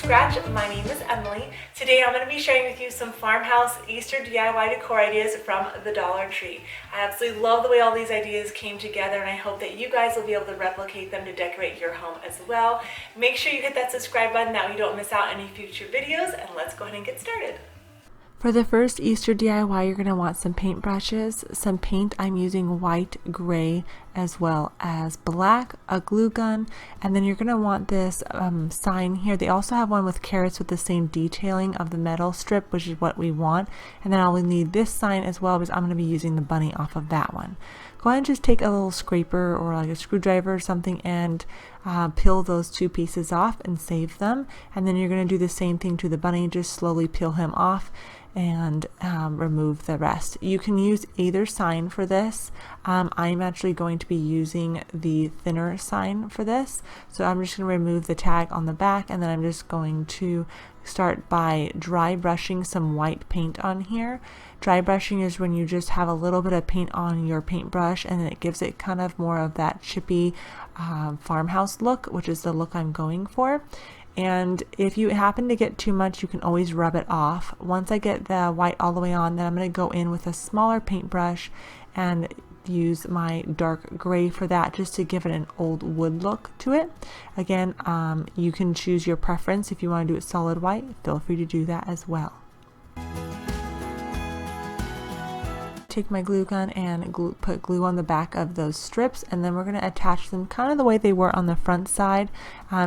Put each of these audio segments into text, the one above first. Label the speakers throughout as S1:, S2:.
S1: Scratch. My name is Emily. Today I'm going to be sharing with you some Farmhouse Easter DIY decor ideas from the Dollar Tree. I absolutely love the way all these ideas came together, and I hope that you guys will be able to replicate them to decorate your home as well. Make sure you hit that subscribe button, that way you don't miss out any future videos, and let's go ahead and get started. For the first Easter DIY, you're going to want some paint brushes, some paint. I'm using white, gray, as well as black, a glue gun, and then you're going to want this sign here. They also have one with carrots with the same detailing of the metal strip, which is what we want. And then I'll need this sign as well, because I'm going to be using the bunny off of that one. Go ahead and just take a little scraper or like a screwdriver or something and peel those two pieces off and save them. And then you're going to do the same thing to the bunny, just slowly peel him off and remove the rest. You can use either sign for this. I'm actually going to be using the thinner sign for this, so I'm just going to remove the tag on the back, and then I'm just going to start by dry brushing some white paint on here. Dry brushing is when you just have a little bit of paint on your paintbrush, and it gives it kind of more of that chippy farmhouse look, which is the look I'm going for. And if you happen to get too much, you can always rub it off. Once I get the white all the way on, then I'm going to go in with a smaller paintbrush and use my dark gray for that, just to give it an old wood look to it. Again, you can choose your preference. If you want to do it solid white, feel free to do that as well. Take my glue gun and put glue on the back of those strips, and then we're going to attach them kind of the way they were on the front side,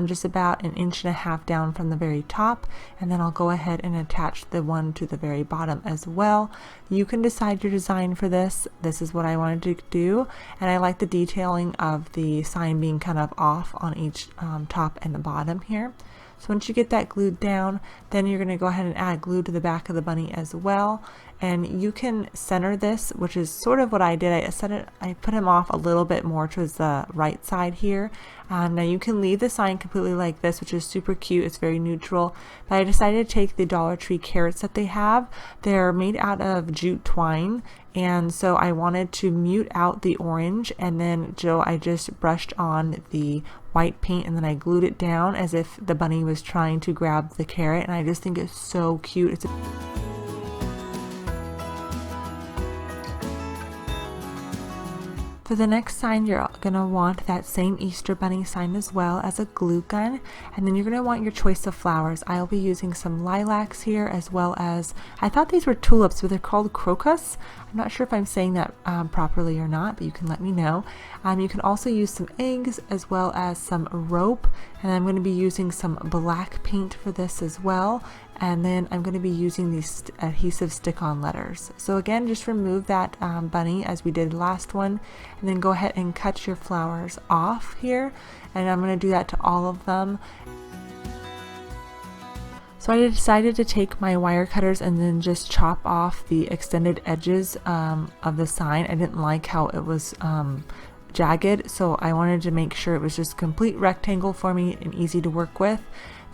S1: just about 1.5 inches down from the very top, and then I'll go ahead and attach the one to the very bottom as well. You can decide your design for this. This is what I wanted to do, and I like the detailing of the sign being kind of off on each top and the bottom here. So once you get that glued down, then you're going to go ahead and add glue to the back of the bunny as well. And you can center this, which is sort of what I did. I put him off a little bit more towards the right side here. Now you can leave the sign completely like this, which is super cute. It's very neutral. But I decided to take the Dollar Tree carrots that they have. They're made out of jute twine, and so I wanted to mute out the orange, and then I just brushed on the white paint, and then I glued it down as if the bunny was trying to grab the carrot, and I just think it's so cute. For the next sign, you're going to want that same Easter bunny sign as well as a glue gun, and then you're going to want your choice of flowers. I'll be using some lilacs here, as well as, I thought these were tulips, but they're called crocus. I'm not sure if I'm saying that properly or not, but you can let me know. You can also use some eggs as well as some rope, and I'm going to be using some black paint for this as well. And then I'm going to be using these adhesive stick-on letters. So again, just remove that bunny as we did last one, and then go ahead and cut your flowers off here, and I'm going to do that to all of them. So I decided to take my wire cutters and then just chop off the extended edges of the sign. I didn't like how it was jagged, so I wanted to make sure it was just complete rectangle for me and easy to work with.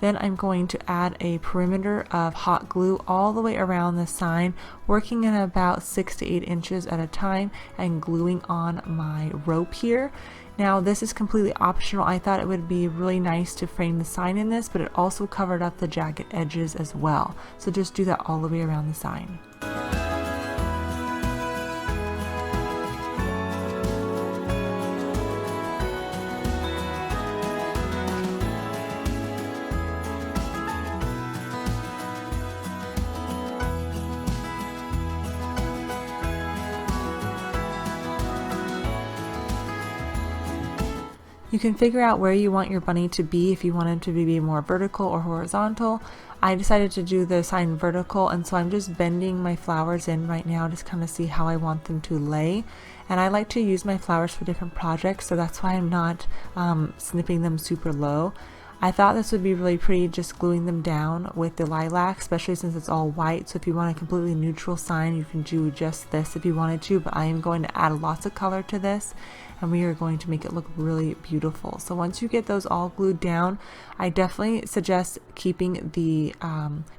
S1: Then I'm going to add a perimeter of hot glue all the way around the sign, working in about 6 to 8 inches at a time, and gluing on my rope here. Now this is completely optional. I thought it would be really nice to frame the sign in this, but it also covered up the jagged edges as well. So just do that all the way around the sign. You can figure out where you want your bunny to be, if you want him to be more vertical or horizontal. I decided to do the sign vertical, and so I'm just bending my flowers in right now to kind of see how I want them to lay. And I like to use my flowers for different projects, so that's why I'm not snipping them super low. I thought this would be really pretty, just gluing them down with the lilac, especially since it's all white. So if you want a completely neutral sign, you can do just this if you wanted to, but I am going to add lots of color to this, and we are going to make it look really beautiful. So once you get those all glued down, I definitely suggest keeping the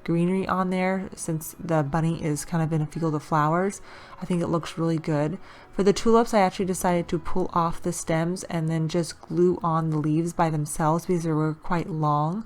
S1: greenery on there, since the bunny is kind of in a field of flowers. I think it looks really good. For the tulips, I actually decided to pull off the stems and then just glue on the leaves by themselves because they were quite long.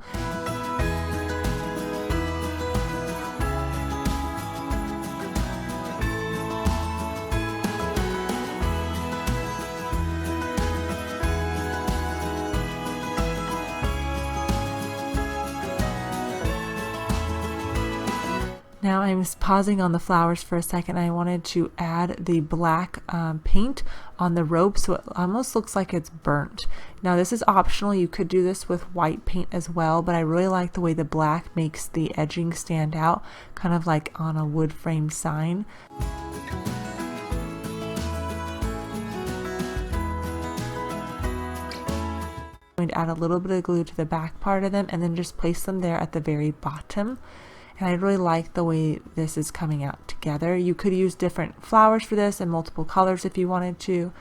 S1: Now I'm pausing on the flowers for a second. I wanted to add the black paint on the rope so it almost looks like it's burnt. Now this is optional. You could do this with white paint as well, but I really like the way the black makes the edging stand out, kind of like on a wood framed sign. I'm going to add a little bit of glue to the back part of them and then just place them there at the very bottom. And I really like the way this is coming out together. You could use different flowers for this and multiple colors if you wanted to.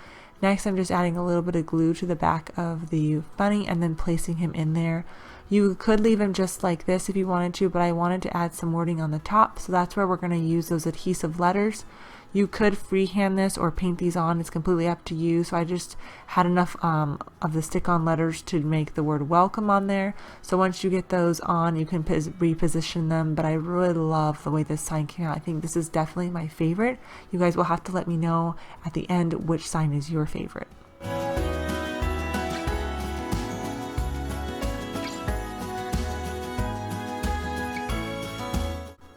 S1: Next, I'm just adding a little bit of glue to the back of the bunny and then placing him in there. You could leave him just like this if you wanted to, but I wanted to add some wording on the top, so that's where we're going to use those adhesive letters. You could freehand this or paint these on, it's completely up to you. So I just had enough of the stick-on letters to make the word welcome on there. So once you get those on, you can reposition them, but I really love the way this sign came out. I think this is definitely my favorite. You guys will have to let me know at the end which sign is your favorite.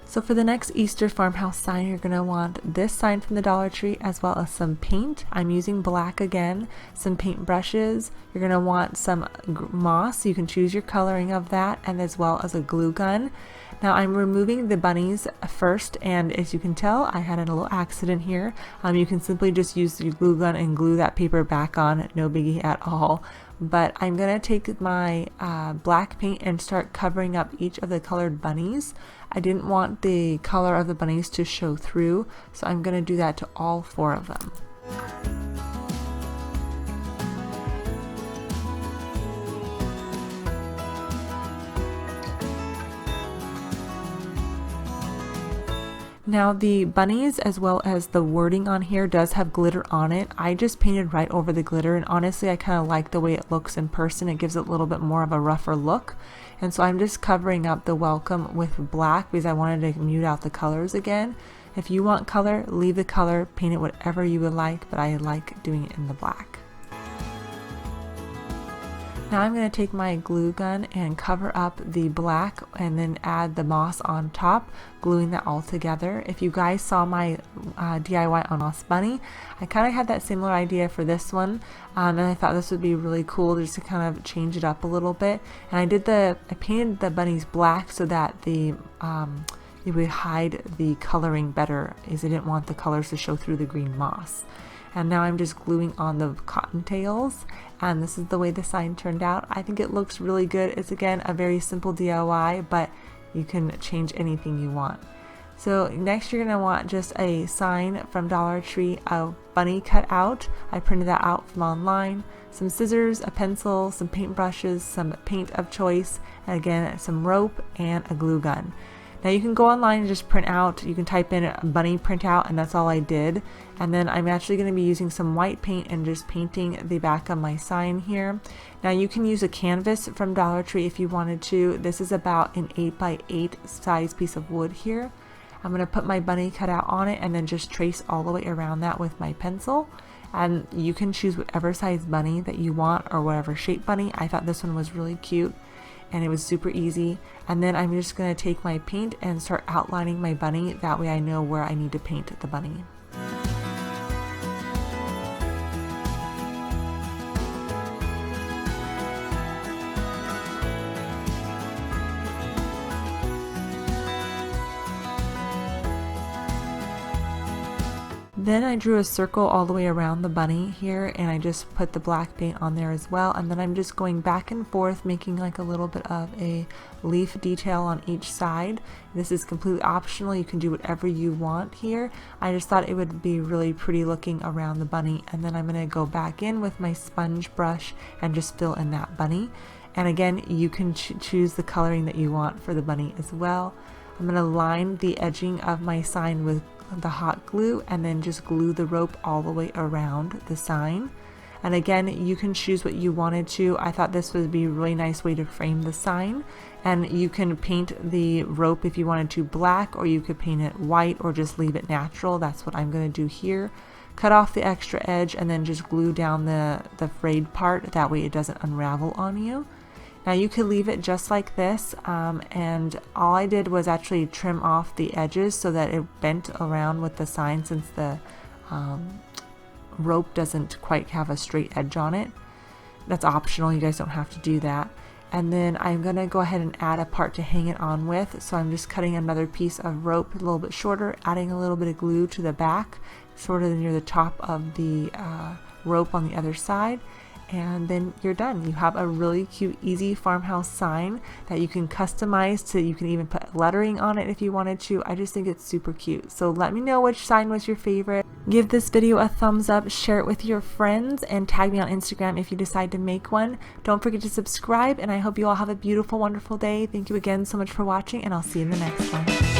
S1: So for the next Easter farmhouse sign, you're going to want this sign from the Dollar Tree as well as some paint. I'm using black again, some paint brushes. You're going to want some moss. You can choose your coloring of that, and as well as a glue gun. Now I'm removing the bunnies first, and as you can tell, I had a little accident here. You can simply just use your glue gun and glue that paper back on, no biggie at all. But I'm going to take my black paint and start covering up each of the colored bunnies. I didn't want the color of the bunnies to show through, so I'm going to do that to all 4 of them. Now the bunnies as well as the wording on here does have glitter on it. I just painted right over the glitter, and honestly I kind of like the way it looks in person. It gives it a little bit more of a rougher look. And so I'm just covering up the welcome with black because I wanted to mute out the colors again. If you want color, leave the color, paint it whatever you would like, but I like doing it in the black. Now I'm going to take my glue gun and cover up the black and then add the moss on top, gluing that all together. If you guys saw my DIY on Moss Bunny, I kind of had that similar idea for this one, and I thought this would be really cool just to kind of change it up a little bit. And I painted the bunnies black so that it would hide the coloring better, as I didn't want the colors to show through the green moss. And now I'm just gluing on the cottontails, and this is the way the sign turned out. I think it looks really good. It's again a very simple DIY, but you can change anything you want. So next you're going to want just a sign from Dollar Tree, a bunny cut out. I printed that out from online. Some scissors, a pencil, some paint brushes, some paint of choice, and again some rope and a glue gun. Now you can go online and just print out, you can type in a bunny printout, and that's all I did. And then I'm actually going to be using some white paint and just painting the back of my sign here. Now you can use a canvas from Dollar Tree if you wanted to. This is about an 8x8 size piece of wood here. I'm going to put my bunny cut out on it and then just trace all the way around that with my pencil. And you can choose whatever size bunny that you want or whatever shape bunny. I thought this one was really cute and it was super easy. And then I'm just going to take my paint and start outlining my bunny. That way I know where I need to paint the bunny. Then I drew a circle all the way around the bunny here, and I just put the black paint on there as well. And then I'm just going back and forth, making like a little bit of a leaf detail on each side. This is completely optional. You can do whatever you want here. I just thought it would be really pretty looking around the bunny. And then I'm going to go back in with my sponge brush and just fill in that bunny. And again, you can choose the coloring that you want for the bunny as well. I'm going to line the edging of my sign with the hot glue and then just glue the rope all the way around the sign. And again, you can choose what you wanted to. I thought this would be a really nice way to frame the sign, and you can paint the rope if you wanted to black, or you could paint it white or just leave it natural. That's what I'm going to do here. Cut off the extra edge and then just glue down the frayed part, that way it doesn't unravel on you. Now you could leave it just like this, and all I did was actually trim off the edges so that it bent around with the sign, since the rope doesn't quite have a straight edge on it. That's optional, you guys don't have to do that. And then I'm gonna go ahead and add a part to hang it on with. So I'm just cutting another piece of rope a little bit shorter, adding a little bit of glue to the back, sort of near the top of the rope on the other side. And then you're done. You have a really cute, easy farmhouse sign that you can customize to, you can even put lettering on it if you wanted to. I just think it's super cute. So let me know which sign was your favorite. Give this video a thumbs up, share it with your friends, and tag me on Instagram if you decide to make one. Don't forget to subscribe, and I hope you all have a beautiful, wonderful day. Thank you again so much for watching, and I'll see you in the next one.